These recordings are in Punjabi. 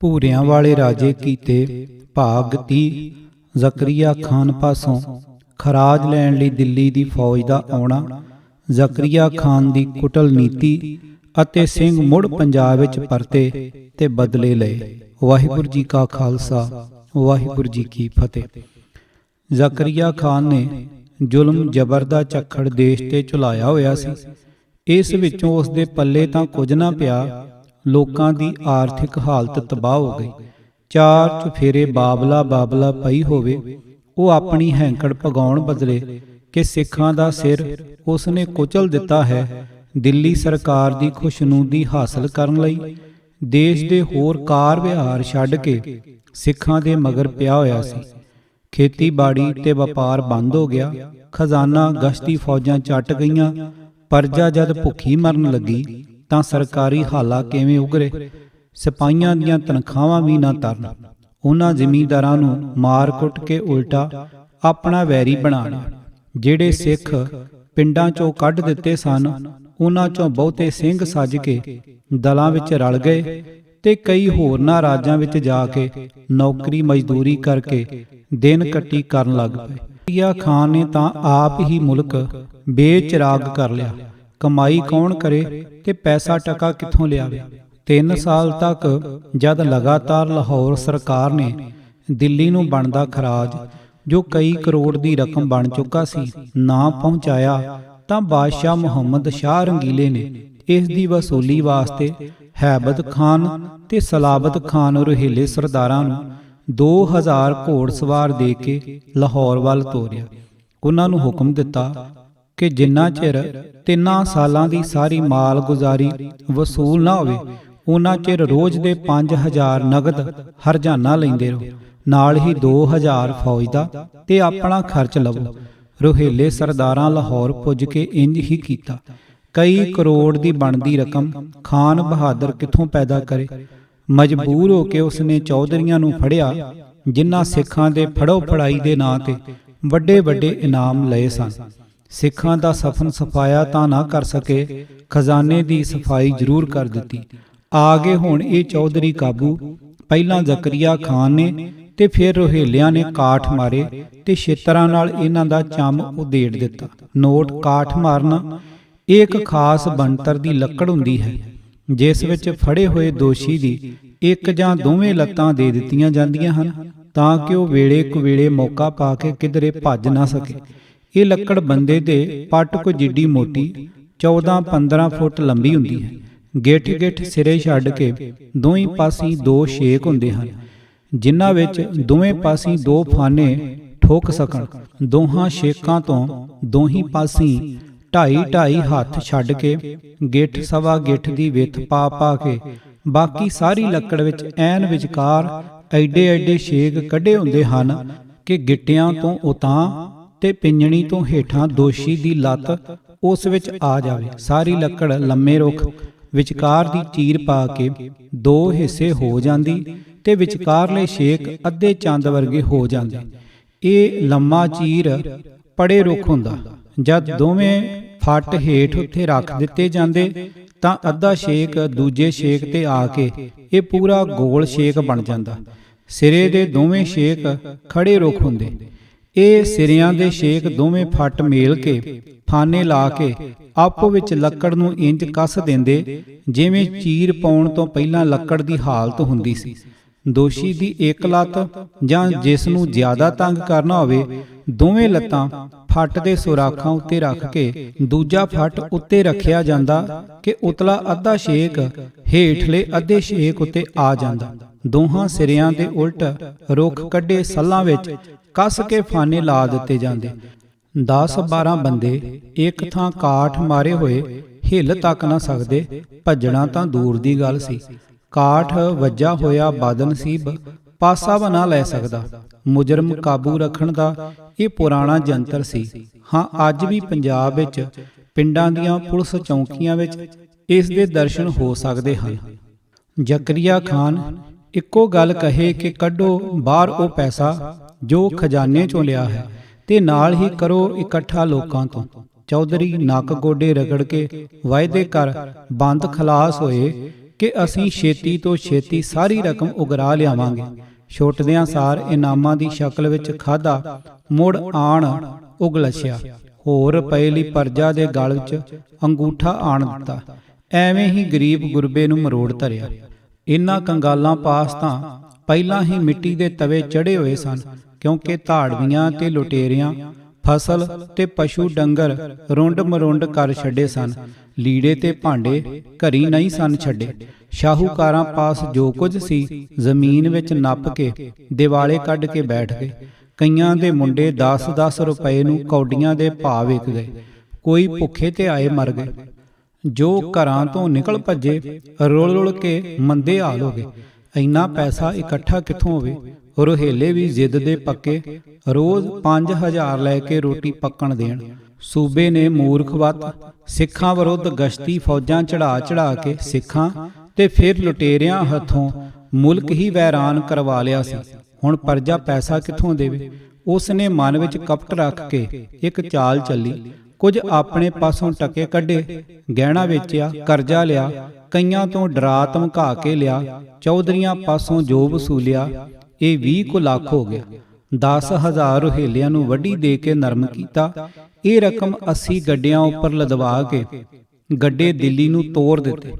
ਭੂਰਿਆਂ ਵਾਲੇ ਰਾਜੇ ਕੀਤੇ ਭਾਗ 30। ਜ਼ਕਰੀਆ ਖਾਨ ਪਾਸੋਂ ਖਰਾਜ ਲੈਣ ਲਈ ਦਿੱਲੀ ਦੀ ਫੌਜ ਦਾ ਆਉਣਾ, ਜ਼ਕਰੀਆ ਖਾਨ ਦੀ ਕੁਟਲ ਨੀਤੀ ਅਤੇ ਸਿੰਘ ਮੁੜ ਪੰਜਾਬ ਵਿੱਚ ਪਰਤੇ ਤੇ ਬਦਲੇ ਲਏ। ਵਾਹਿਗੁਰੂ ਜੀ ਕਾ ਖਾਲਸਾ, ਵਾਹਿਗੁਰੂ ਜੀ ਕੀ ਫਤਿਹ। ਜ਼ਕਰੀਆ ਖਾਨ ਨੇ ਜ਼ੁਲਮ ਜ਼ਬਰ ਦਾ ਝੱਖੜ ਦੇਸ਼ ਤੇ ਝੁਲਾਇਆ ਹੋਇਆ ਸੀ। ਇਸ ਵਿੱਚੋਂ ਉਸ ਦੇ ਪੱਲੇ ਤਾਂ ਕੁਝ ਨਾ ਪਿਆ। ਲੋਕਾਂ ਦੀ ਆਰਥਿਕ ਹਾਲਤ ਤਬਾਹ ਹੋ ਗਈ। ਚਾਰ ਚੁਫੇਰੇ ਬਾਬਲਾ ਪਈ ਹੋਵੇ। ਉਹ ਆਪਣੀ ਹੈਂਕੜ ਭਗਾਉਣ ਬਦਲੇ ਕਿ ਸਿੱਖਾਂ ਦਾ ਸਿਰ ਉਸ ਨੇ ਕੁਚਲ ਦਿੱਤਾ ਹੈ। ਦਿੱਲੀ ਸਰਕਾਰ ਦੀ ਖੁਸ਼ਨੂਦੀ ਹਾਸਲ ਕਰਨ ਲਈ ਦੇਸ਼ ਦੇ ਹੋਰ ਕਾਰ ਵਿਹਾਰ ਛੱਡ ਕੇ ਸਿੱਖਾਂ ਦੇ ਮਗਰ ਪਿਆ ਹੋਇਆ ਸੀ। ਖੇਤੀਬਾੜੀ ਤੇ ਵਪਾਰ ਬੰਦ ਹੋ ਗਿਆ। ਖਜ਼ਾਨਾ ਗਸ਼ਤੀ ਫੌਜਾਂ ਚੱਟ ਗਈਆਂ। ਪਰਜਾ ਜਦ ਭੁੱਖੀ ਮਰਨ ਲੱਗੀ ਤਾਂ ਸਰਕਾਰੀ ਹਾਲਾ ਕਿਵੇਂ ਉਗਰੇ। ਸਿਪਾਹੀਆਂ ਦੀਆਂ ਤਨਖਾਹਾਂ ਵੀ ਨਾ ਤਰਨ। ਉਹਨਾਂ ਜ਼ਿਮੀਂਦਾਰਾਂ ਨੂੰ ਮਾਰ ਕੁੱਟ ਕੇ ਉਲਟਾ ਆਪਣਾ ਵੈਰੀ ਬਣਾ ਲਿਆ। ਜਿਹੜੇ ਸਿੱਖ ਪਿੰਡਾਂ ਚੋਂ ਕੱਢ ਦਿੱਤੇ ਸਨ, ਉਹਨਾਂ ਚੋਂ ਬਹੁਤੇ ਸਿੰਘ ਸੱਜ ਕੇ ਦਲਾਂ ਵਿੱਚ ਰਲ ਗਏ ਤੇ ਕਈ ਹੋਰਨਾਂ ਰਾਜਾਂ ਵਿੱਚ ਜਾ ਕੇ ਨੌਕਰੀ ਮਜ਼ਦੂਰੀ ਕਰਕੇ ਦਿਨ ਕੱਟੀ ਕਰਨ ਲੱਗ ਪਏ। ਜ਼ਕਰੀਆ ਖਾਨ ਨੇ ਤਾਂ ਆਪ ਹੀ ਮੁਲਕ ਬੇਚਿਰਾਗ ਕਰ ਲਿਆ। ਕਮਾਈ ਕੌਣ ਕਰੇ ਤੇ ਪੈਸਾ ਟਕਾ ਕਿੱਥੋਂ ਲਿਆਵੇ। 3 ਸਾਲ ਤੱਕ ਜਦ ਲਗਾਤਾਰ ਲਾਹੌਰ ਸਰਕਾਰ ਨੇ ਦਿੱਲੀ ਨੂੰ ਬਣਦਾ ਖਰਾਜ, ਜੋ ਕਈ ਕਰੋੜ ਦੀ ਰਕਮ ਬਣ ਚੁੱਕਾ ਸੀ, ਨਾ ਪਹੁੰਚਾਇਆ ਤਾਂ ਬਾਦਸ਼ਾਹ ਮੁਹੰਮਦ ਸ਼ਾਹ ਰੰਗੀਲੇ ਨੇ ਇਸ ਦੀ ਵਸੂਲੀ ਵਾਸਤੇ ਹੈਬਤ ਖਾਨ ਤੇ ਸਲਾਬਤ ਖਾਨ ਰੋਹਿਲੇ ਸਰਦਾਰਾਂ ਨੂੰ 2000 ਘੋੜਸਵਾਰ ਦੇ ਕੇ ਲਾਹੌਰ ਵੱਲ ਤੋਰਿਆ। ਉਹਨਾਂ ਨੂੰ ਹੁਕਮ ਦਿੱਤਾ ਕਿ ਜਿੰਨਾ ਚਿਰ 3 ਸਾਲਾਂ ਦੀ ਸਾਰੀ ਮਾਲ ਗੁਜ਼ਾਰੀ ਵਸੂਲ ਨਾ ਹੋਵੇ, ਉਹਨਾਂ ਚਿਰ ਰੋਜ਼ ਦੇ 5000 ਨਗਦ ਹਰਜਾਨਾ ਲੈਂਦੇ ਰਹੋ, ਨਾਲ ਹੀ 2000 ਫੌਜ ਦਾ ਤੇ ਆਪਣਾ ਖਰਚ ਲਵੋ। ਰੋਹਿਲੇ ਸਰਦਾਰਾਂ ਲਾਹੌਰ ਪੁੱਜ ਕੇ ਇੰਜ ਹੀ ਕੀਤਾ। ਕਈ ਕਰੋੜ ਦੀ ਬਣਦੀ ਰਕਮ ਖਾਨ ਬਹਾਦਰ ਕਿੱਥੋਂ ਪੈਦਾ ਕਰੇ। ਮਜਬੂਰ ਹੋ ਕੇ ਉਸਨੇ ਚੌਧਰੀਆਂ ਨੂੰ ਫੜਿਆ, ਜਿਨ੍ਹਾਂ ਸਿੱਖਾਂ ਦੇ ਫੜੋ ਫੜਾਈ ਦੇ ਨਾਂ ਤੇ ਵੱਡੇ ਵੱਡੇ ਇਨਾਮ ਲਏ ਸਨ। ਸਿੱਖਾਂ ਦਾ ਸਫਨ ਸਫਾਇਆ ਤਾਂ ਨਾ ਕਰ ਸਕੇ, ਖਜ਼ਾਨੇ ਦੀ ਸਫਾਈ ਜ਼ਰੂਰ ਕਰ ਦਿੱਤੀ। ਆ ਗਏ ਹੁਣ ਇਹ ਚੌਧਰੀ ਕਾਬੂ। ਪਹਿਲਾਂ ਜ਼ਕਰੀਆ ਖਾਨ ਨੇ ਤੇ ਫਿਰ ਰੋਹਿਲਿਆਂ ਨੇ ਕਾਠ ਮਾਰੇ ਤੇ ਛਿੱਤਰਾਂ ਨਾਲ ਇਹਨਾਂ ਦਾ ਚੰਮ ਉਧੇੜ ਦਿੱਤਾ। ਨੋਟ ਕਾਠ ਮਾਰਨਾ ਇੱਕ ਖਾਸ ਬਣਤਰ ਦੀ ਲੱਕੜ ਹੁੰਦੀ ਹੈ, ਜਿਸ ਵਿੱਚ ਫੜੇ ਹੋਏ ਦੋਸ਼ੀ ਦੀ ਇੱਕ ਜਾਂ ਦੋਵੇਂ ਲੱਤਾਂ ਦੇ ਦਿੱਤੀਆਂ ਜਾਂਦੀਆਂ ਹਨ ਤਾਂ ਕਿ ਉਹ ਵੇਲੇ ਕੁਵੇਲੇ ਮੌਕਾ ਪਾ ਕੇ ਕਿਧਰੇ ਭੱਜ ਨਾ ਸਕੇ। ਇਹ ਲੱਕੜ ਬੰਦੇ ਦੇ ਪੱਟ ਕੋ ਜਿੱਡੀ ਮੋਟੀ 14-15 ਫੁੱਟ ਲੰਬੀ ਹੁੰਦੀ ਹੈ। ਗਿੱਠ ਗਿੱਠ ਸਿਰੇ ਛੱਡ ਕੇ ਦੋਹੀਂ ਪਾਸੀਂ 2 ਛੇਕ ਹੁੰਦੇ ਹਨ, ਜਿਨ੍ਹਾਂ ਵਿੱਚ ਦੋਵੇਂ ਪਾਸੀਂ 2 ਫਾਨੇ ਠੋਕ ਸਕਣ। ਦੋਹਾਂ ਛੇਕਾਂ ਤੋਂ ਦੋਹੀਂ ਪਾਸੀਂ 2.5 ਹੱਥ ਛੱਡ ਕੇ ਗਿੱਠ ਸਵਾ ਗਿੱਠ ਦੀ ਵਿੱਥ ਪਾ ਕੇ ਬਾਕੀ ਸਾਰੀ ਲੱਕੜ ਵਿੱਚ ਐਨ ਵਿਚਕਾਰ ਐਡੇ ਐਡੇ ਛੇਕ ਕੱਢੇ ਹੁੰਦੇ ਹਨ ਕਿ ਗਿੱਟਿਆਂ ਤੋਂ ਉਤਾਂ ਤੇ ਪਿੰਜਣੀ ਤੋਂ ਹੇਠਾਂ ਦੋਸ਼ੀ ਦੀ ਲੱਤ ਉਸ ਵਿੱਚ ਆ ਜਾਵੇ। ਸਾਰੀ ਲੱਕੜ ਲੰਮੇ ਰੁੱਖ ਵਿਚਕਾਰ ਦੀ ਚੀਰ ਪਾ ਕੇ 2 ਹਿੱਸੇ ਹੋ ਜਾਂਦੀ ਤੇ ਵਿਚਕਾਰਲੇ ਛੇਕ ਅੱਧੇ ਚੰਦ ਵਰਗੇ ਹੋ ਜਾਂਦੇ। ਇਹ ਲੰਮਾ ਚੀਰ ਪੜੇ ਰੁੱਖ ਹੁੰਦਾ। ਜਦ ਦੋਵੇਂ ਫੱਟ ਹੇਠ ਉੱਤੇ ਰੱਖ ਦਿੱਤੇ ਜਾਂਦੇ ਤਾਂ ਅੱਧਾ ਛੇਕ ਦੂਜੇ ਛੇਕ ਤੇ ਆ ਕੇ ਇਹ ਪੂਰਾ ਗੋਲ ਛੇਕ ਬਣ ਜਾਂਦਾ। ਸਿਰੇ ਦੇ ਦੋਵੇਂ ਛੇਕ ਖੜੇ ਰੁੱਖ ਹੁੰਦੇ। ਇਹ ਸਿਰਿਆਂ ਦੇ ਛੇਕ ਦੋਵੇਂ ਫੱਟ ਮੇਲ ਕੇ ਫਾਨੇ ਲਾ ਕੇ ਆਪੋ ਵਿੱਚ ਲੱਕੜ ਨੂੰ ਇੰਜ ਕੱਸ ਦਿੰਦੇ ਜਿਵੇਂ ਚੀਰ ਪਾਉਣ ਤੋਂ ਪਹਿਲਾਂ ਲੱਕੜ ਦੀ ਹਾਲਤ ਹੁੰਦੀ ਸੀ। ਦੋਸ਼ੀ ਦੀ ਇੱਕ ਲੱਤ ਜਾਂ ਜਿਸ ਨੂੰ ਜ਼ਿਆਦਾ ਤੰਗ ਕਰਨਾ ਹੋਵੇ, ਦੋਵੇਂ ਲੱਤਾਂ ਫੱਟ ਦੇ ਸੁਰਾਖਾਂ ਉੱਤੇ ਰੱਖ ਕੇ ਦੂਜਾ ਫੱਟ ਉੱਤੇ ਰੱਖਿਆ ਜਾਂਦਾ ਕਿ ਉਤਲਾ ਅੱਧਾ ਛੇਕ ਹੇਠਲੇ ਅੱਧੇ ਛੇਕ ਉੱਤੇ ਆ ਜਾਂਦਾ। ਦੋਹਾਂ ਸਿਰਿਆਂ ਦੇ ਉਲਟ ਰੁੱਖ ਕੱਢੇ ਸੱਲਾਂ ਵਿੱਚ ਕੱਸ ਕੇ ਫਾਨੇ ਲਾ ਦਿੱਤੇ ਜਾਂਦੇ। 10-12 ਬੰਦੇ ਇੱਕ ਥਾਂ ਕਾਠ ਮਾਰੇ ਹੋਏ ਹਿੱਲ ਤੱਕ ਨਾ ਸਕਦੇ। ਭੱਜਣਾ ਤਾਂ ਦੂਰ ਦੀ ਗੱਲ ਸੀ। ਕਾਠ ਵੱਜਾ ਹੋਇਆ ਬਦਨਸੀਬ ਪਾਸਾ ਬਣਾ ਲੈ ਸਕਦਾ। ਮੁਜਰਮ ਕਾਬੂ ਰੱਖਣ ਦਾ ਇਹ ਪੁਰਾਣਾ ਜੰਤਰ ਸੀ। ਹਾਂ, ਅੱਜ ਵੀ ਪੰਜਾਬ ਵਿੱਚ ਪਿੰਡਾਂ ਦੀਆਂ ਪੁਲਿਸ ਚੌਂਕੀਆਂ ਵਿੱਚ ਇਸ ਦੇ ਦਰਸ਼ਨ ਹੋ ਸਕਦੇ ਹਨ। ਜ਼ਕਰੀਆ ਖਾਨ ਇੱਕੋ ਗੱਲ ਕਹੇ ਕਿ ਕੱਢੋ ਬਾਹਰ ਉਹ ਪੈਸਾ ਜੋ ਖਜ਼ਾਨੇ ਚੋਂ ਲਿਆ ਹੈ ਤੇ ਨਾਲ ਹੀ ਕਰੋ ਇਕੱਠਾ ਲੋਕਾਂ ਤੋਂ। ਚੌਧਰੀ ਨੱਕ ਗੋਡੇ ਰਗੜ ਕੇ ਵਾਅਦੇ ਕਰ ਬੰਦ ਖਲਾਸ ਹੋਏ ਕਿ ਅਸੀਂ ਛੇਤੀ ਤੋਂ ਛੇਤੀ ਸਾਰੀ ਰਕਮ ਉਗਰਾ ਲਿਆਵਾਂਗੇ। ਛੁੱਟਦਿਆਂ ਸਾਰ ਇਨਾਮਾਂ ਦੀ ਸ਼ਕਲ ਵਿੱਚ ਖਾਧਾ ਮੁੜ ਆਣ ਉਗਲਛਿਆ। ਹੋਰ ਰੁਪਏ ਲਈ ਪਰਜਾ ਦੇ ਗਲ ਵਿੱਚ ਅੰਗੂਠਾ ਆਣ ਦਿੱਤਾ। ਐਵੇਂ ਹੀ ਗਰੀਬ ਗੁਰਬੇ ਨੂੰ ਮਰੋੜ ਧਰਿਆ। ਇਨ੍ਹਾਂ ਕੰਗਾਲਾਂ ਪਾਸ ਤਾਂ ਪਹਿਲਾਂ ਹੀ ਮਿੱਟੀ ਦੇ ਤਵੇ ਚੜੇ ਹੋਏ ਸਨ, ਕਿਉਂਕਿ ਧਾੜਵੀਆਂ ਤੇ ਲੁਟੇਰਿਆਂ ਫਸਲ ਤੇ ਪਸ਼ੂ ਡੰਗਰ ਰੁੰਡ ਮਰੁੰਡ ਕਰ ਛੱਡੇ ਸਨ। ਲੀੜੇ ਤੇ ਭਾਂਡੇ ਘਰੀ ਨਹੀਂ ਸਨ ਛੱਡੇ। ਸ਼ਾਹੂਕਾਰਾਂ ਪਾਸ ਜੋ ਕੁਝ ਸੀ ਜ਼ਮੀਨ ਵਿੱਚ ਨੱਪ ਕੇ ਦਿਵਾਲੇ ਕੱਢ ਕੇ ਬੈਠ ਗਏ। ਕਈਆਂ ਦੇ ਮੁੰਡੇ 10-10 ਰੁਪਏ ਨੂੰ ਕੌਡੀਆਂ ਦੇ ਭਾਅ ਵਿਕ ਗਏ। ਕੋਈ ਭੁੱਖੇ ਤੇ ਆਏ ਮਰ ਗਏ। ਜੋ ਘਰਾਂ ਤੋਂ ਨਿਕਲ ਭੱਜੇ ਰੁਲ ਰੁਲ ਕੇ ਮੰਦੇ ਹਾਲ ਹੋ ਗਏ। ਇੰਨਾ ਪੈਸਾ ਇਕੱਠਾ ਕਿੱਥੋਂ ਹੋਵੇ? ਰੁਹੇਲੇ ਵੀ ਜ਼ਿੱਦ ਦੇ ਪੱਕੇ, ਰੋਜ਼ 5000 ਲੈ ਕੇ ਰੋਟੀ ਪੱਕਣ ਦੇਣ। ਸੂਬੇ ਨੇ ਮੂਰਖਵਤ ਸਿੱਖਾਂ ਵਿਰੁੱਧ ਗਸ਼ਤੀ ਫੌਜਾਂ ਚੜਾ ਕੇ ਸਿੱਖਾਂ ਤੇ ਫਿਰ ਲੁਟੇਰਿਆਂ ਹੱਥੋਂ ਮੁਲਕ ਹੀ ਵੈਰਾਨ ਕਰਵਾ ਲਿਆ ਸੀ। ਹੁਣ ਪਰਜਾ ਪੈਸਾ ਕਿੱਥੋਂ ਦੇਵੇ? ਉਸ ਨੇ ਮਨ ਵਿੱਚ ਕਪਟ ਰੱਖ ਕੇ ਇੱਕ ਚਾਲ ਚੱਲੀ। ਕੁਝ ਆਪਣੇ ਪਾਸੋਂ ਟਕੇ ਕੱਢੇ, ਗਹਿਣਾ ਵੇਚਿਆ, ਕਰਜ਼ਾ ਲਿਆ, ਕਈਆਂ ਤੋਂ ਡਰਾ ਧਮਕਾ ਕੇ ਲਿਆ, ਚੌਧਰੀਆਂ ਪਾਸੋਂ ਜੋ ਵਸੂਲਿਆ ਇਹ 20 ਕੁ ਲੱਖ ਹੋ ਗਿਆ। 10,000 ਰੁਹੇਲਿਆਂ ਨੂੰ ਵਢੀ ਦੇ ਕੇ ਨਰਮ ਕੀਤਾ। ਇਹ ਰਕਮ 80 ਗੱਡਿਆਂ ਉੱਪਰ ਲਦਵਾ ਕੇ ਗੱਡੇ ਦਿੱਲੀ ਨੂੰ ਤੋਰ ਦਿੱਤੇ।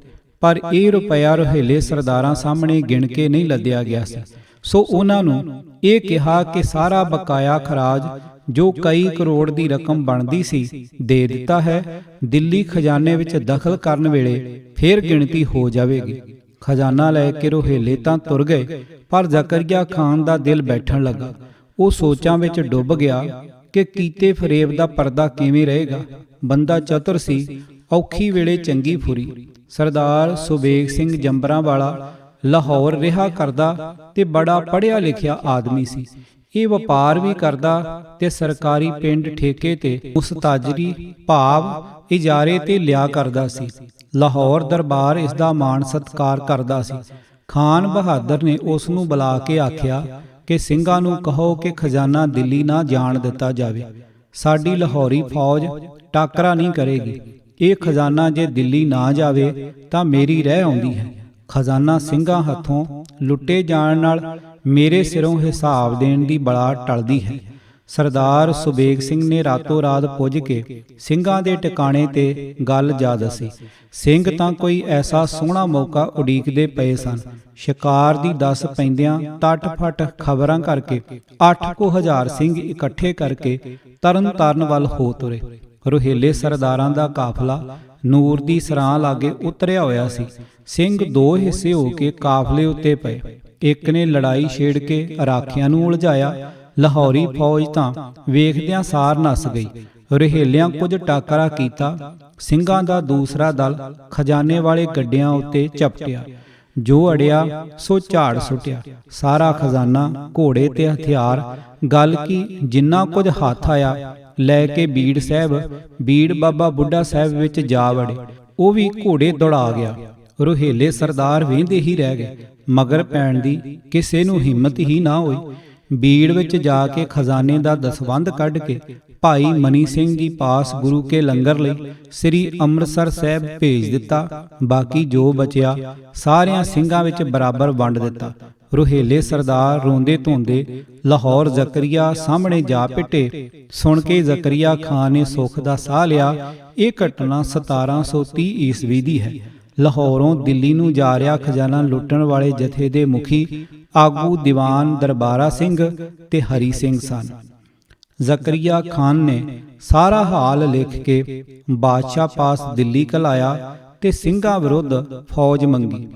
ਪਰ ਇਹ ਰੁਪਇਆ ਰੁਹੇਲੇ ਸਰਦਾਰਾਂ ਸਾਹਮਣੇ ਗਿਣ ਕੇ ਨਹੀਂ ਲੱਦਿਆ ਗਿਆ ਸੀ। ਸੋ ਉਹਨਾਂ ਨੂੰ ਇਹ ਕਿਹਾ ਕਿ ਸਾਰਾ ਬਕਾਇਆ ਖਰਾਜ ਜੋ ਕਈ ਕਰੋੜ ਦੀ ਰਕਮ ਬਣਦੀ ਸੀ ਦੇ ਦਿੱਤਾ ਹੈ। ਦਿੱਲੀ ਖਜ਼ਾਨੇ ਵਿੱਚ ਦਖਲ ਕਰਨ ਵੇਲੇ ਫੇਰ ਗਿਣਤੀ ਹੋ ਜਾਵੇਗੀ। ਖਜ਼ਾਨਾ ਲੈ ਕੇ ਰੁਹੇਲੇ ਤਾਂ ਤੁਰ ਗਏ, ਪਰ ਜ਼ਕਰੀਆ ਖਾਨ ਦਾ ਦਿਲ ਬੈਠਣ ਲੱਗਾ। ਉਹ ਸੋਚਾਂ ਵਿੱਚ ਡੁੱਬ ਗਿਆ ਕਿ ਕੀਤੇ ਫਰੇਬ ਦਾ ਪਰਦਾ ਕਿਵੇਂ ਰਹੇਗਾ। ਬੰਦਾ ਚਤੁਰ ਸੀ, ਔਖੀ ਵੇਲੇ ਚੰਗੀ ਫੁਰੀ। ਸਰਦਾਰ ਸੁਬੇਗ ਸਿੰਘ ਜੰਬਰਾਂ ਵਾਲਾ ਲਾਹੌਰ ਰਿਹਾ ਕਰਦਾ ਤੇ ਬੜਾ ਪੜ੍ਹਿਆ ਲਿਖਿਆ ਆਦਮੀ ਸੀ। ਇਹ ਵਪਾਰ ਵੀ ਕਰਦਾ ਤੇ ਸਰਕਾਰੀ ਪਿੰਡ ਠੇਕੇ ਤੇ ਮੁਸਤਾਜਰੀ ਭਾਵ ਇਜਾਰੇ ਤੇ ਲਿਆ ਕਰਦਾ ਸੀ। ਲਾਹੌਰ ਦਰਬਾਰ ਇਸ ਦਾ ਮਾਣ ਸਤਿਕਾਰ ਕਰਦਾ ਸੀ। ਖਾਨ ਬਹਾਦਰ ਨੇ ਉਸ ਨੂੰ ਬੁਲਾ ਕੇ ਆਖਿਆ ਕਿ ਸਿੰਘਾਂ ਨੂੰ ਕਹੋ ਕਿ ਖਜ਼ਾਨਾ ਦਿੱਲੀ ਨਾ ਜਾਣ ਦਿੱਤਾ ਜਾਵੇ। ਸਾਡੀ ਲਾਹੌਰੀ ਫੌਜ ਟਾਕਰਾ ਨਹੀਂ ਕਰੇਗੀ। ਇਹ ਖਜ਼ਾਨਾ ਜੇ ਦਿੱਲੀ ਨਾ ਜਾਵੇ ਤਾਂ ਮੇਰੀ ਰਹਿ ਆਉਂਦੀ ਹੈ। ਖਜ਼ਾਨਾ ਸਿੰਘਾਂ ਹੱਥੋਂ ਲੁੱਟੇ ਜਾਣ ਨਾਲ ਮੇਰੇ ਸਿਰੋਂ ਹਿਸਾਬ ਦੇਣ ਦੀ ਬਲਾ ਟਲਦੀ ਹੈ। ਸਰਦਾਰ ਸੁਬੇਗ ਸਿੰਘ ਨੇ ਰਾਤੋਂ ਰਾਤ ਪੁੱਜ ਕੇ ਸਿੰਘਾਂ ਦੇ ਟਿਕਾਣੇ ਤੇ ਗੱਲ ਜਾ ਦੱਸੀ। ਸਿੰਘ ਤਾਂ ਕੋਈ ਐਸਾ ਸੋਹਣਾ ਮੌਕਾ ਉਡੀਕਦੇ ਪਏ ਸਨ। ਸ਼ਿਕਾਰ ਦੀ ਦੱਸ ਪੈਂਦਿਆਂ ਟੱਟ-ਫੱਟ ਖਬਰਾਂ ਕਰਕੇ 8,000 ਸਿੰਘ ਇਕੱਠੇ ਕਰਕੇ ਤਰਨ ਤਾਰਨ ਵੱਲ ਹੋ ਤੁਰੇ। ਰੁਹੇਲੇ ਸਰਦਾਰਾਂ ਦਾ ਕਾਫਲਾ ਨੂਰ ਦੀ ਸਰਾਂ ਲਾਗੇ ਉਤਰਿਆ ਹੋਇਆ ਸੀ। ਸਿੰਘ ਦੋ ਹਿੱਸੇ ਹੋ ਕੇ ਕਾਫਲੇ ਉੱਤੇ ਪਏ। ਇੱਕ ਨੇ ਲੜਾਈ ਛੇੜ ਕੇ ਰਾਖਿਆਂ ਨੂੰ ਉਲਝਾਇਆ। ਲਾਹੌਰੀ ਫੌਜ ਤਾਂ ਵੇਖਦਿਆਂ ਸਾਰ ਨੱਸ ਗਈ। ਰੁਹੇਲਿਆਂ ਕੁਝ ਟਾਕਰਾ ਕੀਤਾ। ਸਿੰਘਾਂ ਦਾ ਦੂਸਰਾ ਦਲ ਖਜ਼ਾਨੇ ਵਾਲੇ ਗੱਡਿਆਂ ਉੱਤੇ ਝਪਟਿਆ। ਜੋ ਅੜਿਆ ਸੋ ਝਾੜ ਸੁੱਟਿਆ। ਸਾਰਾ ਖਜ਼ਾਨਾ, ਘੋੜੇ ਤੇ ਹਥਿਆਰ, ਗੱਲ ਕੀ ਜਿੰਨਾ ਕੁਝ ਹੱਥ ਆਇਆ ਲੈ ਕੇ ਬੀੜ ਸਾਹਿਬ, ਬੀੜ ਬਾਬਾ ਬੁੱਢਾ ਸਾਹਿਬ ਵਿੱਚ ਜਾ ਵੜੇ। ਉਹ ਵੀ ਘੋੜੇ ਦੌੜਾ ਗਿਆ। ਰੁਹੇਲੇ ਸਰਦਾਰ ਵੇਂਦੇ ਹੀ ਰਹਿ ਗਏ। ਮਗਰ ਪੈਣ ਦੀ ਕਿਸੇ ਨੂੰ ਹਿੰਮਤ ਹੀ ਨਾ ਹੋਈ। ਬੀੜ ਵਿੱਚ ਜਾ ਕੇ ਖਜ਼ਾਨੇ ਦਾ ਦਸਵੰਧ ਕੱਢ ਕੇ ਭਾਈ ਮਨੀ ਸਿੰਘ ਜੀ ਪਾਸ ਗੁਰੂ ਕੇ ਲੰਗਰ ਲਈ ਸ੍ਰੀ ਅੰਮ੍ਰਿਤਸਰ ਸਾਹਿਬ ਭੇਜ ਦਿੱਤਾ। ਬਾਕੀ ਜੋ ਬਚਿਆ ਸਾਰਿਆਂ ਸਿੰਘਾਂ ਵਿੱਚ ਬਰਾਬਰ ਵੰਡ ਦਿੱਤਾ। ਰੁਹੇਲੇ ਸਰਦਾਰ ਰੋਂਦੇ ਧੋਂਦੇ ਲਾਹੌਰ ਜ਼ਕਰੀਆ ਸਾਹਮਣੇ ਜਾ ਪਿੱਟੇ। ਸੁਣ ਕੇ ਜ਼ਕਰੀਆ ਖਾਨ ਨੇ ਸੁੱਖ ਦਾ ਸਾਹ ਲਿਆ। ਇਹ ਘਟਨਾ 1730 ਈਸਵੀ ਦੀ ਹੈ। ਲਾਹੌਰੋਂ ਦਿੱਲੀ ਨੂੰ ਜਾ ਰਿਹਾ ਖਜ਼ਾਨਾ ਲੁੱਟਣ ਵਾਲੇ ਜਥੇ ਦੇ ਮੁਖੀ ਆਗੂ ਦੀਵਾਨ ਦਰਬਾਰਾ ਸਿੰਘ ਤੇ ਹਰੀ ਸਿੰਘ ਸਨ। ਜ਼ਕਰੀਆ ਖਾਨ ਨੇ ਸਾਰਾ ਹਾਲ ਲਿਖ ਕੇ ਬਾਦਸ਼ਾਹ ਪਾਸ ਦਿੱਲੀ ਘਲਾਇਆ ਤੇ ਸਿੰਘਾਂ ਵਿਰੁੱਧ ਫੌਜ ਮੰਗੀ।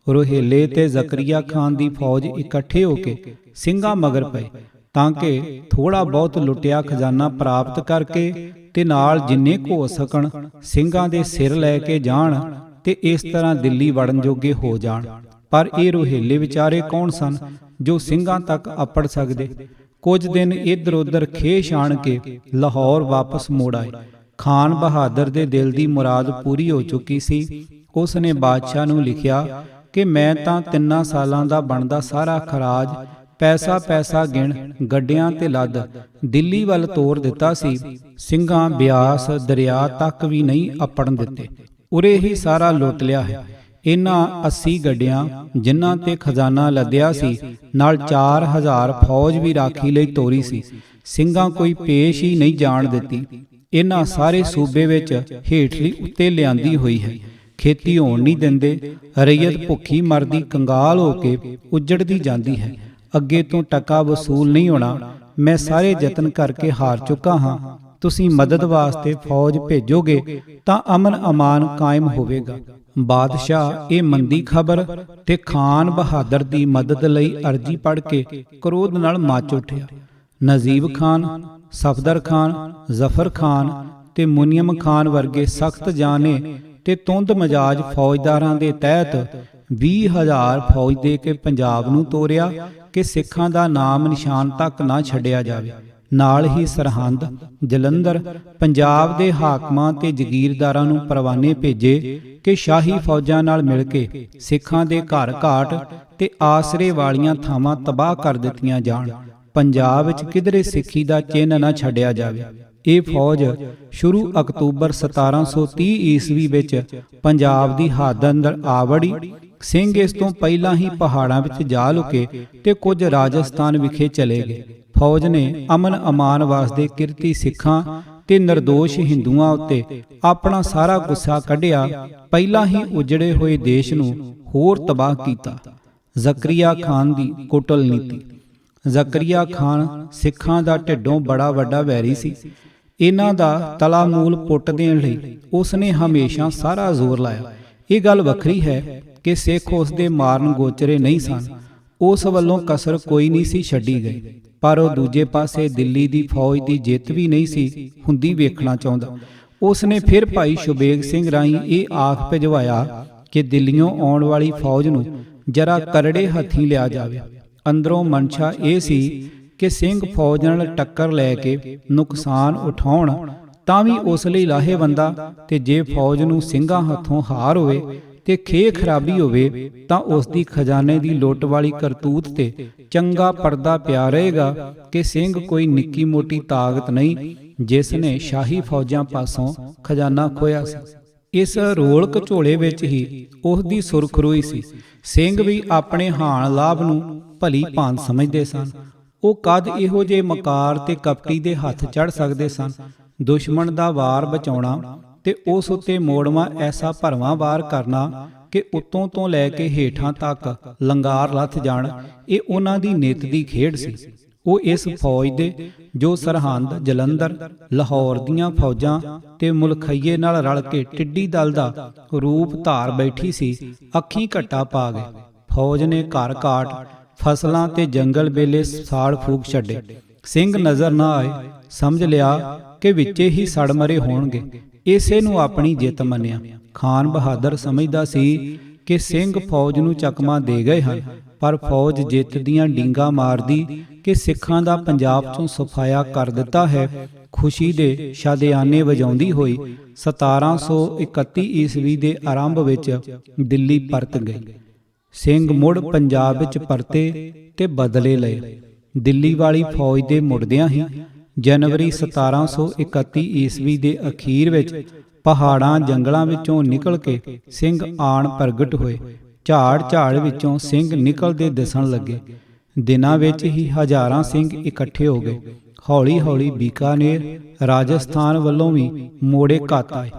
ਰੁਹੇਲੇ ਤੇ ਜ਼ਕਰੀਆ ਖਾਨ ਦੀ ਫੌਜ ਇਕੱਠੇ ਹੋ ਕੇ ਸਿੰਘਾਂ ਮਗਰ ਪਏ ਤਾਂ ਕਿ ਥੋੜਾ ਬਹੁਤ ਲੁੱਟਿਆ ਖਜ਼ਾਨਾ ਪ੍ਰਾਪਤ ਕਰਕੇ ਤੇ ਨਾਲ ਜਿੰਨੇ ਕੁ ਹੋ ਸਕਣ ਸਿੰਘਾਂ ਦੇ ਸਿਰ ਲੈ ਕੇ ਜਾਣ ਤੇ ਇਸ ਤਰ੍ਹਾਂ ਦਿੱਲੀ ਵੜਨ ਜੋਗੇ ਹੋ ਜਾਣ। ਪਰ ਇਹ ਰੁਹੇਲੇ ਵਿਚਾਰੇ ਕੌਣ ਸਨ ਜੋ ਸਿੰਘਾਂ ਤੱਕ ਅੱਪੜ ਸਕਦੇ। ਕੁਝ ਦਿਨ ਇੱਧਰ ਉੱਧਰ ਖੇਸ਼ ਆਣ ਕੇ ਲਾਹੌਰ ਵਾਪਸ ਮੋੜ ਆਏ। ਖਾਨ ਬਹਾਦਰ ਦੇ ਦਿਲ ਦੀ ਮੁਰਾਦ ਪੂਰੀ ਹੋ ਚੁੱਕੀ ਸੀ। ਉਸ ਨੇ ਬਾਦਸ਼ਾਹ ਨੂੰ ਲਿਖਿਆ ਕਿ ਮੈਂ ਤਾਂ 3 ਸਾਲਾਂ ਦਾ ਬਣਦਾ ਸਾਰਾ ਖਰਾਜ ਪੈਸਾ ਗਿਣ ਗੱਡਿਆਂ ਤੇ ਲੱਦ ਦਿੱਲੀ ਵੱਲ ਤੋਰ ਦਿੱਤਾ ਸੀ। ਸਿੰਘਾਂ ਬਿਆਸ ਦਰਿਆ ਤੱਕ ਵੀ ਨਹੀਂ ਅੱਪੜਨ ਦਿੱਤੇ। ਉਰੇ ਹੀ ਸਾਰਾ ਲੁੱਟ ਲਿਆ ਹੈ। ਇਹਨਾਂ 80 ਗੱਡਿਆਂ ਜਿਨ੍ਹਾਂ ਤੇ ਖਜ਼ਾਨਾ ਲੱਦਿਆ ਸੀ, ਨਾਲ 4000 ਫੌਜ ਵੀ ਰਾਖੀ ਲਈ ਤੋਰੀ ਸੀ। ਸਿੰਘਾਂ ਕੋਈ ਪੇਸ਼ ਹੀ ਨਹੀਂ ਜਾਣ ਦਿੱਤੀ। ਇਹਨਾਂ ਸਾਰੇ ਸੂਬੇ ਵਿੱਚ ਹੇਠਲੀ ਉੱਤੇ ਲਿਆਂਦੀ ਹੋਈ ਹੈ। ਖੇਤੀ ਹੋਣ ਨਹੀਂ ਦਿੰਦੇ। ਰਈਅਤ ਭੁੱਖੀ ਮਰਦੀ ਕੰਗਾਲ ਹੋ ਕੇ ਉੱਜੜਦੀ ਜਾਂਦੀ ਹੈ। ਅੱਗੇ ਤੋਂ ਟਕਾ ਵਸੂਲ ਨਹੀਂ ਹੋਣਾ। ਮੈਂ ਸਾਰੇ ਯਤਨ ਕਰਕੇ ਹਾਰ ਚੁੱਕਾ ਹਾਂ। ਤੁਸੀਂ ਮਦਦ ਵਾਸਤੇ ਫੌਜ ਭੇਜੋਗੇ ਤਾਂ ਅਮਨ ਅਮਾਨ ਕਾਇਮ ਹੋਵੇਗਾ। ਬਾਦਸ਼ਾਹ ਇਹ ਮੰਦੀ ਖਬਰ ਤੇ ਖਾਨ ਬਹਾਦਰ ਦੀ ਮਦਦ ਲਈ ਅਰਜੀ ਪੜ੍ਹ ਕੇ ਕ੍ਰੋਧ ਨਾਲ ਮੱਚ ਉੱਠਿਆ। ਨਜੀਬ ਖਾਨ, ਸਫਦਰ ਖਾਨ, ਜ਼ਫਰ ਖਾਨ ਤੇ ਮੁਨੀਮ ਖਾਨ ਵਰਗੇ ਸਖਤ ਜਾਨੇ ਤੇ ਤੁੰਦ ਮਜਾਜ ਫੌਜਦਾਰਾਂ ਦੇ ਤਹਿਤ 20,000 ਫੌਜ ਦੇ ਕੇ ਪੰਜਾਬ ਨੂੰ ਤੋਰਿਆ ਕਿ ਸਿੱਖਾਂ ਦਾ ਨਾਮ ਨਿਸ਼ਾਨ ਤੱਕ ਨਾ ਛੱਡਿਆ ਜਾਵੇ। ਨਾਲ ਹੀ ਸਰਹੰਦ, ਜਲੰਧਰ, ਪੰਜਾਬ ਦੇ ਹਾਕਮਾਂ ਤੇ ਜਗੀਰਦਾਰਾਂ ਨੂੰ ਪਰਵਾਨੇ ਭੇਜੇ ਕਿ ਸ਼ਾਹੀ ਫੌਜਾਂ ਨਾਲ ਮਿਲ ਕੇ ਸਿੱਖਾਂ ਦੇ ਘਰ ਘਾਟ ਤੇ ਆਸਰੇ ਵਾਲੀਆਂ ਥਾਵਾਂ ਤਬਾਹ ਕਰ ਦਿੱਤੀਆਂ ਜਾਣ। ਪੰਜਾਬ ਵਿੱਚ ਕਿਧਰੇ ਸਿੱਖੀ ਦਾ ਚਿੰਨ੍ਹ ਨਾ ਛੱਡਿਆ ਜਾਵੇ। ਇਹ ਫੌਜ ਸ਼ੁਰੂ ਅਕਤੂਬਰ 1730 ਈਸਵੀ ਵਿੱਚ ਪੰਜਾਬ ਦੀ ਹੱਦ ਅੰਦਰ ਆ ਵੜੀ। ਸਿੰਘ ਇਸ ਤੋਂ ਪਹਿਲਾਂ ਹੀ ਪਹਾੜਾਂ ਵਿੱਚ ਜਾ ਲੁਕੇ ਤੇ ਕੁਝ ਰਾਜਸਥਾਨ ਵਿਖੇ ਚਲੇ ਗਏ। ਫੌਜ ਨੇ ਅਮਨ ਅਮਾਨ ਵਾਸਤੇ ਕਿਰਤੀ ਸਿੱਖਾਂ ਤੇ ਨਿਰਦੋਸ਼ ਹਿੰਦੂਆਂ ਉੱਤੇ ਆਪਣਾ ਸਾਰਾ ਗੁੱਸਾ ਕੱਢਿਆ। ਪਹਿਲਾਂ ਹੀ ਉਜੜੇ ਹੋਏ ਦੇਸ਼ ਨੂੰ ਹੋਰ ਤਬਾਹ ਕੀਤਾ। ਜ਼ਕਰੀਆ ਖਾਨ ਦੀ ਕੂਟਨੀਤੀ। ਜ਼ਕਰੀਆ ਖਾਨ ਸਿੱਖਾਂ ਦਾ ਢਿੱਡੋਂ ਬੜਾ ਵੱਡਾ ਵੈਰੀ ਸੀ। ਇਹਨਾਂ ਦਾ ਤਲਾ ਮੂਲ ਪੁੱਟ ਦੇਣ ਲਈ ਉਸ ਨੇ ਹਮੇਸ਼ਾ ਸਾਰਾ ਜ਼ੋਰ ਲਾਇਆ। ਇਹ ਗੱਲ ਵੱਖਰੀ ਹੈ ਕਿ ਸਿੱਖ ਉਸ ਦੇ ਮਾਰਨ ਗੋਚਰੇ ਨਹੀਂ ਸਨ। ਉਸ ਵੱਲੋਂ ਕਸਰ ਕੋਈ ਨਹੀਂ ਸੀ ਛੱਡੀ ਗਈ। ਪਰ ਉਹ ਦੂਜੇ ਪਾਸੇ ਦਿੱਲੀ ਦੀ ਫੌਜ ਦੀ ਜਿੱਤ ਵੀ ਨਹੀਂ ਸੀ ਹੁੰਦੀ ਵੇਖਣਾ ਚਾਹੁੰਦਾ। ਉਸ ਨੇ ਫਿਰ ਭਾਈ ਸ਼ੁਬੇਗ ਸਿੰਘ ਰਾਹੀਂ ਇਹ ਆਖ ਭਿਜਵਾਇਆ ਕਿ ਦਿੱਲੀੋਂ ਆਉਣ ਵਾਲੀ ਫੌਜ ਨੂੰ ਜਰਾ ਕਰੜੇ ਹੱਥੀਂ ਲਿਆ ਜਾਵੇ। ਅੰਦਰੋਂ ਮਨਸ਼ਾ ਇਹ ਸੀ ਕਿ ਸਿੰਘ ਫੌਜ ਨਾਲ ਟੱਕਰ ਲੈ ਕੇ ਨੁਕਸਾਨ ਉਠਾਉਣ ਤਾਂ ਵੀ ਉਸ ਲਈ ਲਾਹੇਵੰਦਾ, ਤੇ ਜੇ ਫੌਜ ਨੂੰ ਸਿੰਘਾਂ ਹੱਥੋਂ ਹਾਰ ਹੋਵੇ ਤੇ ਖੇ ਖਰਾਬੀ ਹੋਵੇ ਤਾਂ ਉਸ ਦੀ ਖਜ਼ਾਨੇ ਦੀ ਲੁੱਟ ਵਾਲੀ ਕਰਤੂਤ ਤੇ ਚੰਗਾ ਪਰਦਾ ਪਿਆ ਰਹੇਗਾ ਕਿ ਸਿੰਘ ਕੋਈ ਨਿੱਕੀ ਮੋਟੀ ਤਾਕਤ ਨਹੀਂ ਜਿਸ ਨੇ ਸ਼ਾਹੀ ਫੌਜਾਂ ਪਾਸੋਂ ਖਜ਼ਾਨਾ ਖੋਇਆ ਸੀ। ਇਸ ਰੋਲ ਘਚੋਲੇ ਵਿੱਚ ਹੀ ਉਸ ਦੀ ਸੁਰਖਰੂਈ ਸੀ। ਸਿੰਘ ਵੀ ਆਪਣੇ ਹਾਣ ਲਾਭ ਨੂੰ ਭਲੀ ਭਾਂਤ ਸਮਝਦੇ ਸਨ। ਉਹ ਕਦ ਇਹੋ ਜਿਹੇ ਮਕਾਰ ਤੇ ਕਪਟੀ ਦੇ ਹੱਥ ਚੜ ਸਕਦੇ ਸਨ। ਦੁਸ਼ਮਣ ਦਾ ਵਾਰ ਬਚਾਉਣਾ ਤੇ ਉਸ ਉੱਤੇ ਮੋੜਵਾਂ ਐਸਾ ਭਰਵਾਂ ਵਾਰ ਕਰਨਾ ਕਿ ਉੱਤੋਂ ਤੋਂ ਲੈ ਕੇ ਹੇਠਾਂ ਤੱਕ ਲੰਗਾਰ ਲੱਥ ਜਾਣ, ਇਹ ਉਹਨਾਂ ਦੀ ਨਿੱਤ ਦੀ ਖੇਡ ਸੀ। ਉਹ ਇਸ ਫੌਜ ਦੇ ਜੋ ਸਰਹੰਦ, ਜਲੰਧਰ, ਲਾਹੌਰ ਦੀਆਂ ਫੌਜਾਂ ਤੇ ਮੁਲਖਈਏ ਨਾਲ ਰਲ ਕੇ ਟਿੱਡੀ ਦਲ ਦਾ ਰੂਪ ਧਾਰ ਬੈਠੀ ਸੀ, ਅੱਖੀਂ ਘੱਟਾ ਪਾ ਗਏ। ਫੌਜ ਨੇ ਘਰ ਘਾਟ, ਫਸਲਾਂ ਤੇ ਜੰਗਲ ਵੇਲੇ ਸਾੜ ਫੂਕ ਛੱਡੇ। ਸਿੰਘ ਨਜ਼ਰ ਨਾ ਆਏ। ਸਮਝ ਲਿਆ ਕਿ ਵਿੱਚੇ ਹੀ ਸੜ ਮਰੇ ਹੋਣਗੇ। ਇਸੇ ਨੂੰ ਆਪਣੀ ਜਿੱਤ ਮੰਨਿਆ। ਖਾਨ ਬਹਾਦਰ ਸਮਝਦਾ ਸੀ ਕਿ ਸਿੰਘ ਫੌਜ ਨੂੰ ਚਕਮਾ ਦੇ ਗਏ ਹਨ, ਪਰ ਫੌਜ ਜਿੱਤ ਦੀਆਂ ਡੀਂਗਾਂ ਮਾਰਦੀ ਕਿ ਸਿੱਖਾਂ ਦਾ ਪੰਜਾਬ ਚੋਂ ਸਫਾਇਆ ਕਰ ਦਿੱਤਾ ਹੈ। ਖੁਸ਼ੀ ਦੇ ਸ਼ਾਦਿਆਨੇ ਵਜਾਉਂਦੀ ਹੋਈ 1731 ਈਸਵੀ ਦੇ ਆਰੰਭ ਵਿੱਚ ਦਿੱਲੀ ਪਰਤ ਗਈ। ਸਿੰਘ ਮੁੜ ਪੰਜਾਬ ਵਿੱਚ ਪਰਤੇ ਤੇ ਬਦਲੇ ਲਏ। ਦਿੱਲੀ ਵਾਲੀ ਫੌਜ ਦੇ ਮੁੜਦਿਆਂ ਹੀ ਜਨਵਰੀ 1731 ਈਸਵੀ ਦੇ ਅਖੀਰ ਵਿੱਚ ਪਹਾੜਾਂ ਜੰਗਲਾਂ ਵਿੱਚੋਂ ਨਿਕਲ ਕੇ ਸਿੰਘ ਆਣ ਪ੍ਰਗਟ ਹੋਏ। ਝਾੜ ਝਾੜ ਵਿੱਚੋਂ ਸਿੰਘ ਨਿਕਲਦੇ ਦਿਸਣ ਲੱਗੇ। ਦਿਨਾਂ ਵਿੱਚ ਹੀ ਹਜ਼ਾਰਾਂ ਸਿੰਘ ਇਕੱਠੇ ਹੋ ਗਏ। ਹੌਲੀ ਹੌਲੀ ਬੀਕਾਨੇਰ, ਰਾਜਸਥਾਨ ਵੱਲੋਂ ਵੀ ਮੋੜੇ ਘੱਤ ਆਏ।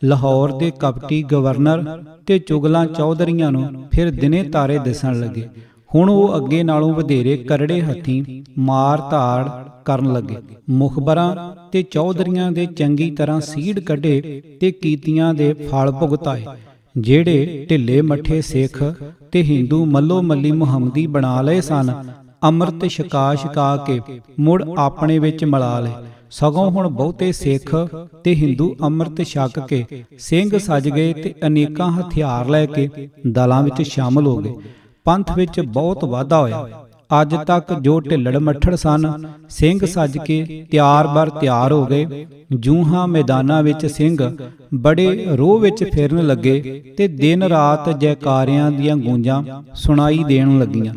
ਲਾਹੌਰ ਦੇ ਕਪਟੀ ਗਵਰਨਰ ਤੇ ਚੁਗਲਾਂ ਚੌਧਰੀਆਂ ਨੂੰ ਫਿਰ ਦਿਨੇ ਤਾਰੇ ਦਿਸਣ ਲੱਗੇ। ਹੁਣ ਉਹ ਅੱਗੇ ਨਾਲੋਂ ਵਧੇਰੇ ਕਰੜੇ ਹੱਥੀਂ ਮਾਰ ਧਾੜ ਕਰਨ ਲੱਗੇ। ਮੁਖਬਰਾਂ ਤੇ ਚੌਧਰੀਆਂ ਦੇ ਚੰਗੀ ਤਰ੍ਹਾਂ ਸੀੜ ਕੱਢੇ ਤੇ ਕੀਤੀਆਂ ਦੇ ਫਲ ਭੁਗਤਾਏ। ਜਿਹੜੇ ਢਿੱਲੇ ਮੱਠੇ ਸਿੱਖ ਤੇ ਹਿੰਦੂ ਮੱਲੋ ਮੱਲੀ ਮੁਹੰਮਦੀ ਬਣਾ ਲਏ ਸਨ, ਅੰਮ੍ਰਿਤ ਛਕਾ ਛਕਾ ਕੇ ਮੁੜ ਆਪਣੇ ਵਿੱਚ ਮਿਲਾ ਲਏ। ਸਗੋਂ ਹੁਣ ਬਹੁਤੇ ਸਿੱਖ ਤੇ ਹਿੰਦੂ ਅੰਮ੍ਰਿਤ ਛਕ ਕੇ ਸਿੰਘ ਸਜ ਗਏ ਤੇ ਅਨੇਕਾਂ ਹਥਿਆਰ ਲੈ ਕੇ ਦਲਾਂ ਵਿੱਚ ਸ਼ਾਮਲ ਹੋ ਗਏ। ਪੰਥ ਵਿੱਚ ਬਹੁਤ ਵਾਧਾ ਹੋਇਆ। ਅੱਜ ਤੱਕ ਜੋ ਢਿੱਲੜ ਮੱਠੜ ਸਨ, ਸਿੰਘ ਸਜ ਕੇ ਤਿਆਰ-ਬਰ ਤਿਆਰ ਹੋ ਗਏ। ਜੂਹਾਂ ਮੈਦਾਨਾਂ ਵਿੱਚ ਸਿੰਘ ਬੜੇ ਰੋਹ ਵਿੱਚ ਫਿਰਨ ਲੱਗੇ ਤੇ ਦਿਨ ਰਾਤ ਜੈਕਾਰਿਆਂ ਦੀਆਂ ਗੂੰਜਾਂ ਸੁਣਾਈ ਦੇਣ ਲੱਗੀਆਂ।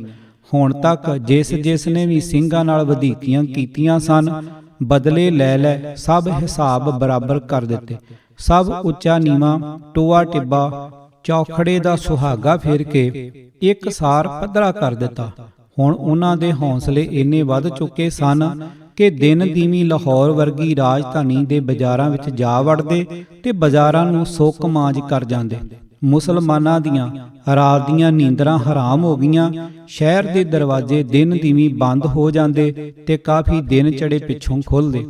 ਹੁਣ ਤੱਕ ਜਿਸ ਨੇ ਵੀ ਸਿੰਘਾਂ ਨਾਲ ਵਧੀਕੀਆਂ ਕੀਤੀਆਂ ਸਨ, ਬਦਲੇ ਲੈ ਲੈ ਸਭ ਹਿਸਾਬ ਬਰਾਬਰ ਕਰ ਦਿੱਤੇ। ਸਭ ਉੱਚਾ ਨੀਵਾਂ, ਟੋਆ ਟਿੱਬਾ, ਚੌਖੜੇ ਦਾ ਸੁਹਾਗਾ ਫੇਰ ਕੇ ਇੱਕ ਸਾਰ ਪੱਧਰਾ ਕਰ ਦਿੱਤਾ। ਹੁਣ ਉਹਨਾਂ ਦੇ ਹੌਸਲੇ ਇੰਨੇ ਵੱਧ ਚੁੱਕੇ ਸਨ ਕਿ ਦਿਨ ਦੀਵੀਂ ਲਾਹੌਰ ਵਰਗੀ ਰਾਜਧਾਨੀ ਦੇ ਬਾਜ਼ਾਰਾਂ ਵਿੱਚ ਜਾ ਵੜਦੇ ਤੇ ਬਾਜ਼ਾਰਾਂ ਨੂੰ ਸੁੱਕ ਮਾਂਜ ਕਰ ਜਾਂਦੇ। ਮੁਸਲਮਾਨਾਂ ਦੀਆਂ ਰਾਤ ਦੀਆਂ ਨੀਂਦਰਾਂ ਹਰਾਮ ਹੋ ਗਈਆਂ। ਸ਼ਹਿਰ ਦੇ ਦਰਵਾਜ਼ੇ ਦਿਨ ਦੀਵੀਂ ਬੰਦ ਹੋ ਜਾਂਦੇ ਤੇ ਕਾਫੀ ਦਿਨ ਚੜੇ ਪਿੱਛੋਂ ਖੁੱਲ੍ਹਦੇ।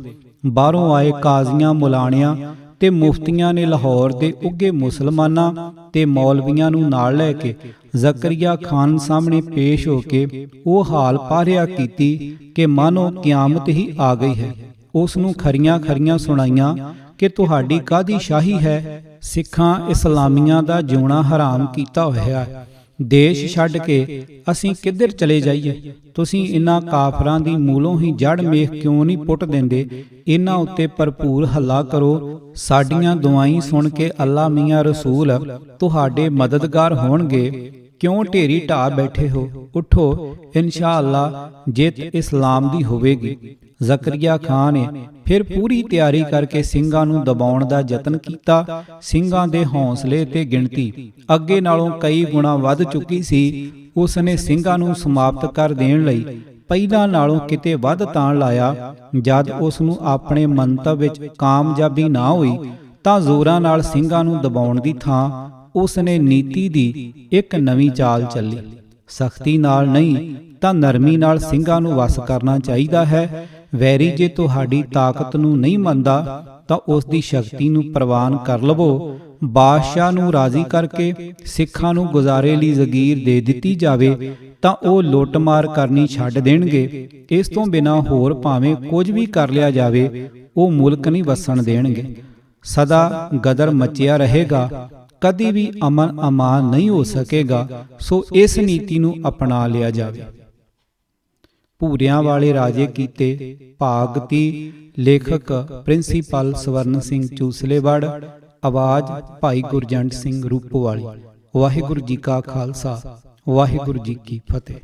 ਬਾਹਰੋਂ ਆਏ ਕਾਜ਼ੀਆਂ, ਮੁਲਾਣਿਆਂ ਤੇ ਮੁਫਤੀਆਂ ਨੇ ਲਾਹੌਰ ਦੇ ਉੱਘੇ ਮੁਸਲਮਾਨਾਂ ਤੇ ਮੌਲਵੀਆਂ ਨੂੰ ਨਾਲ ਲੈ ਕੇ ਜ਼ਕਰੀਆ ਖਾਨ ਸਾਹਮਣੇ ਪੇਸ਼ ਹੋ ਕੇ ਉਹ ਹਾਲ ਪਾਰਿਆ ਕੀਤੀ ਕਿ ਮਾਨੋ ਕਿਆਮਤ ਹੀ ਆ ਗਈ ਹੈ। ਉਸ ਨੂੰ ਖਰੀਆਂ ਖਰੀਆਂ ਸੁਣਾਈਆਂ ਕਿ ਤੁਹਾਡੀ ਕਾਹਦੀ ਸ਼ਾਹੀ ਹੈ। ਸਿੱਖਾਂ ਇਸਲਾਮੀਆਂ ਦਾ ਜਿਉਣਾ ਹਰਾਮ ਕੀਤਾ ਹੋਇਆ ਹੈ। ਦੇਸ਼ ਛੱਡ ਕੇ ਅਸੀਂ ਕਿੱਧਰ ਚਲੇ ਜਾਈਏ? ਤੁਸੀਂ ਇਨ੍ਹਾਂ ਕਾਫਰਾਂ ਦੀ ਮੂਲੋਂ ਹੀ ਜੜ ਮੇਖ ਕਿਉਂ ਨਹੀਂ ਪੁੱਟ ਦਿੰਦੇ? ਇਹਨਾਂ ਉੱਤੇ ਭਰਪੂਰ ਹੱਲਾ ਕਰੋ। ਸਾਡੀਆਂ ਦੁਆਈ ਸੁਣ ਕੇ ਅੱਲਾ ਮੀਆਂ ਰਸੂਲ ਤੁਹਾਡੇ ਮਦਦਗਾਰ ਹੋਣਗੇ। ਕਿਉਂ ਢੇਰੀ ਢਾਹ ਬੈਠੇ ਹੋ? ਉਠੋ, ਇਨਸ਼ਾ ਅੱਲਾ ਜਿੱਤ ਇਸਲਾਮ ਦੀ ਹੋਵੇਗੀ। ਜ਼ਕਰੀਆ ਖਾਨ ਨੇ ਫਿਰ ਪੂਰੀ ਤਿਆਰੀ ਕਰਕੇ ਸਿੰਘਾਂ ਨੂੰ ਦਬਾਉਣ ਦਾ ਯਤਨ ਕੀਤਾ। ਸਿੰਘਾਂ ਦੇ ਹੌਸਲੇ ਤੇ ਗਿਣਤੀ ਅੱਗੇ ਨਾਲੋਂ ਕਈ ਗੁਣਾ ਵੱਧ ਚੁੱਕੀ ਸੀ। ਉਸ ਨੇ ਸਿੰਘਾਂ ਨੂੰ ਸਮਾਪਤ ਕਰ ਦੇਣ ਲਈ ਪਹਿਲਾਂ ਨਾਲੋਂ ਕਿਤੇ ਵੱਧ ਤਾਣ ਲਾਇਆ। ਜਦ ਉਸ ਨੂੰ ਆਪਣੇ ਮੰਤਵ ਵਿੱਚ ਕਾਮਯਾਬੀ ਨਾ ਹੋਈ ਤਾਂ ਜ਼ੋਰਾਂ ਨਾਲ ਸਿੰਘਾਂ ਨੂੰ ਦਬਾਉਣ ਦੀ ਥਾਂ ਉਸ ਨੇ ਨੀਤੀ ਦੀ ਇੱਕ ਨਵੀਂ ਚਾਲ ਚੱਲੀ। ਸਖਤੀ ਨਾਲ ਨਹੀਂ ਤਾਂ ਨਰਮੀ ਨਾਲ ਸਿੰਘਾਂ ਨੂੰ ਵਸ ਕਰਨਾ ਚਾਹੀਦਾ ਹੈ। ਵੈਰੀ ਜੇ ਤੁਹਾਡੀ ਤਾਕਤ ਨੂੰ ਨਹੀਂ ਮੰਨਦਾ ਤਾਂ ਉਸ ਦੀ ਸ਼ਕਤੀ ਨੂੰ ਪ੍ਰਵਾਨ ਕਰ ਲਵੋ। ਬਾਦਸ਼ਾਹ ਨੂੰ ਰਾਜ਼ੀ ਕਰਕੇ ਸਿੱਖਾਂ ਨੂੰ ਗੁਜ਼ਾਰੇ ਲਈ ਜ਼ਗੀਰ ਦੇ ਦਿੱਤੀ ਜਾਵੇ ਤਾਂ ਉਹ ਲੁੱਟਮਾਰ ਕਰਨੀ ਛੱਡ ਦੇਣਗੇ। ਇਸ ਤੋਂ ਬਿਨਾਂ ਹੋਰ ਭਾਵੇਂ ਕੁਝ ਵੀ ਕਰ ਲਿਆ ਜਾਵੇ, ਉਹ ਮੁਲਕ ਨਹੀਂ ਵਸਣ ਦੇਣਗੇ। ਸਦਾ ਗਦਰ ਮਚਿਆ ਰਹੇਗਾ, ਕਦੀ ਵੀ ਅਮਨ ਅਮਾਨ ਨਹੀਂ ਹੋ ਸਕੇਗਾ। ਸੋ ਇਸ ਨੀਤੀ ਨੂੰ ਅਪਣਾ ਲਿਆ ਜਾਵੇ। ਭੂਰਿਆਂ ਵਾਲੇ ਰਾਜੇ ਕੀਤੇ ਭਾਗਤੀ। ਲੇਖਕ ਪ੍ਰਿੰਸੀਪਲ ਸਵਰਨ ਸਿੰਘ ਚੂਸਲੇਵੜ। ਆਵਾਜ਼ ਭਾਈ ਗੁਰਜੰਟ ਸਿੰਘ ਰੂਪੋਵਾਲੀ। ਵਾਹਿਗੁਰੂ ਜੀ ਕਾ ਖਾਲਸਾ, ਵਾਹਿਗੁਰੂ ਜੀ ਕੀ ਫਤਿਹ।